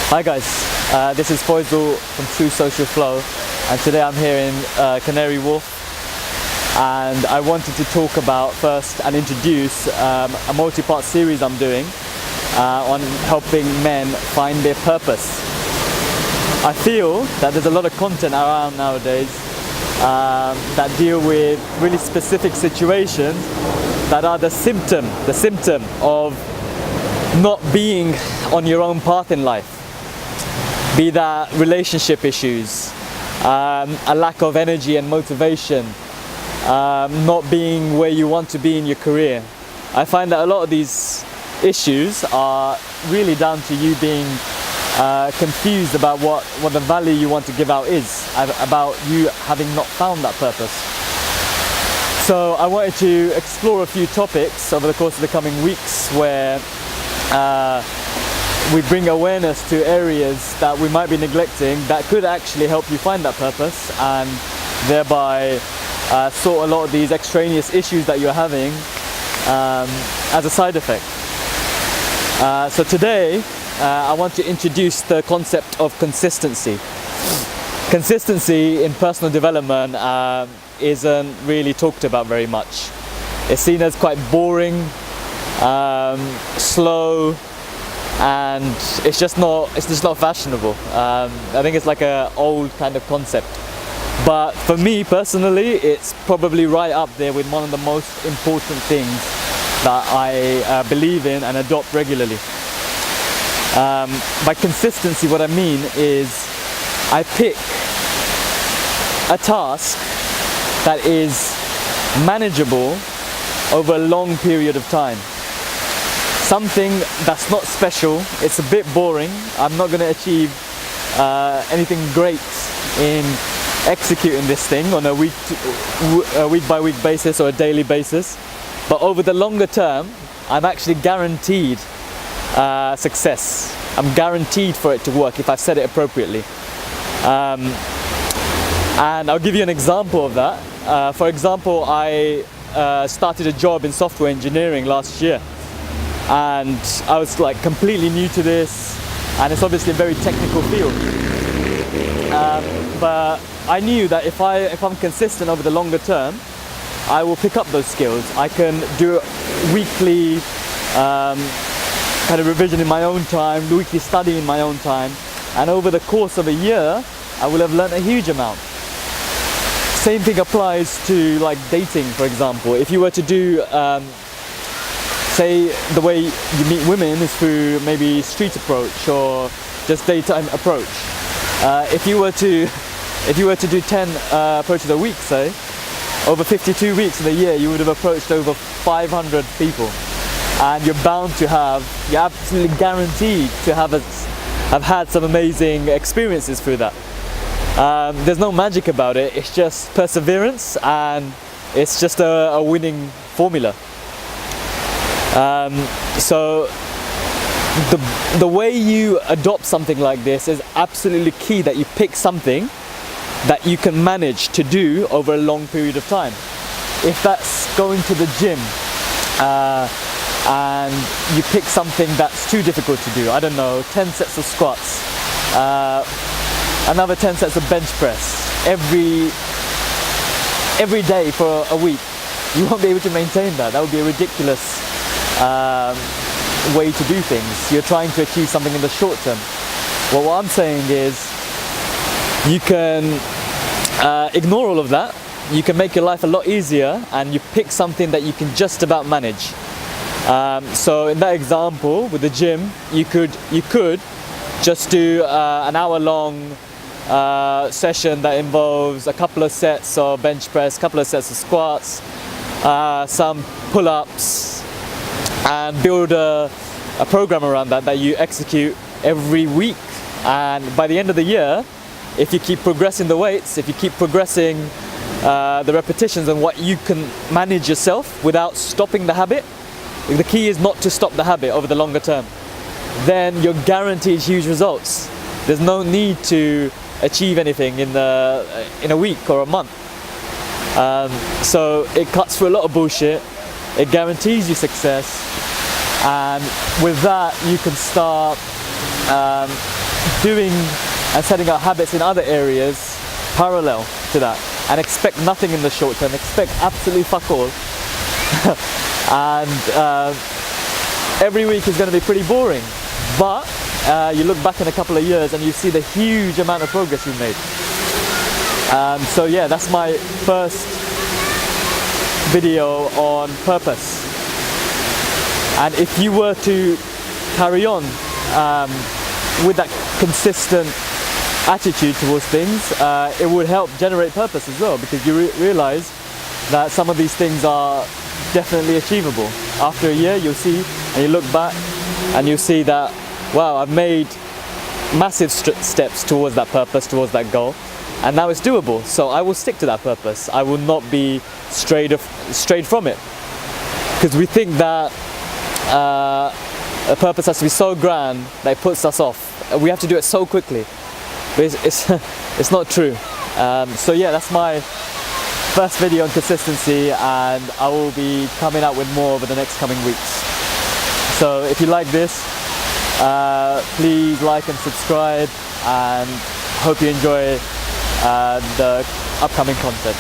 Hi guys, this is Faisal from True Social Flow, and today I'm here in Canary Wharf, and I wanted to talk about first and introduce a multi-part series I'm doing on helping men find their purpose. I feel that there's a lot of content around nowadays that deal with really specific situations that are the symptom of not being on your own path in life. Be that relationship issues, a lack of energy and motivation, not being where you want to be in your career. I find that a lot of these issues are really down to you being confused about what the value you want to give out is, about you having not found that purpose. So I wanted to explore a few topics over the course of the coming weeks where we bring awareness to areas that we might be neglecting that could actually help you find that purpose, and thereby sort a lot of these extraneous issues that you're having as a side effect. So today I want to introduce the concept of consistency. Consistency in personal development isn't really talked about very much. It's seen as quite boring, slow, and it's just not fashionable. I think it's like an old kind of concept, but for me personally it's probably right up there with one of the most important things that I believe in and adopt regularly. By consistency, what I mean is I pick a task that is manageable over a long period of time. Something that's not special, it's a bit boring, I'm not going to achieve anything great in executing this thing on a week by week basis or a daily basis, but over the longer term I'm actually guaranteed success. I'm guaranteed for it to work if I've set it appropriately. And I'll give you an example of that. For example, I started a job in software engineering last year, and I was like completely new to this, and it's obviously a very technical field, but I knew that if I'm consistent over the longer term, I will pick up those skills. I can do weekly kind of revision in my own time, weekly study in my own time, and over the course of a year I will have learned a huge amount. Same thing applies to like dating, for example. If you were to do say the way you meet women is through maybe street approach or just daytime approach. If you were to do 10 approaches a week, say, over 52 weeks in a year, you would have approached over 500 people, and you're absolutely guaranteed to have had some amazing experiences through that. There's no magic about it. It's just perseverance, and it's just a winning formula. So the way you adopt something like this is absolutely key, that you pick something that you can manage to do over a long period of time. If that's going to the gym and you pick something that's too difficult to do, I don't know, 10 sets of squats, another 10 sets of bench press every day for a week, you won't be able to maintain that. That would be a ridiculous way to do things. You're trying to achieve something in the short term. Well, what I'm saying is you can ignore all of that. You can make your life a lot easier, and you pick something that you can just about manage. So in that example with the gym, you could just do an hour-long session that involves a couple of sets of bench press, a couple of sets of squats, some pull-ups, and build a program around that you execute every week. And by the end of the year, if you keep progressing the weights, if you keep progressing the repetitions and what you can manage yourself without stopping the habit, the key is not to stop the habit over the longer term, then you're guaranteed huge results. There's no need to achieve anything in a week or a month. So it cuts through a lot of bullshit, it guarantees you success, and with that you can start doing and setting up habits in other areas parallel to that, and expect nothing in the short term, expect absolutely fuck all. And every week is going to be pretty boring, but you look back in a couple of years and you see the huge amount of progress you've made. So yeah, that's my first video on purpose. And if you were to carry on with that consistent attitude towards things, it would help generate purpose as well, because you realize that some of these things are definitely achievable. After a year, you'll see, and you look back and you see that, wow, I've made massive steps towards that purpose, towards that goal, and now it's doable. So I will stick to that purpose. I will not be strayed from it, because we think that a purpose has to be so grand that it puts us off. We have to do it so quickly, but it's not true. So yeah, that's my first video on consistency, and I will be coming out with more over the next coming weeks. So if you like this, please like and subscribe, and hope you enjoy the upcoming content.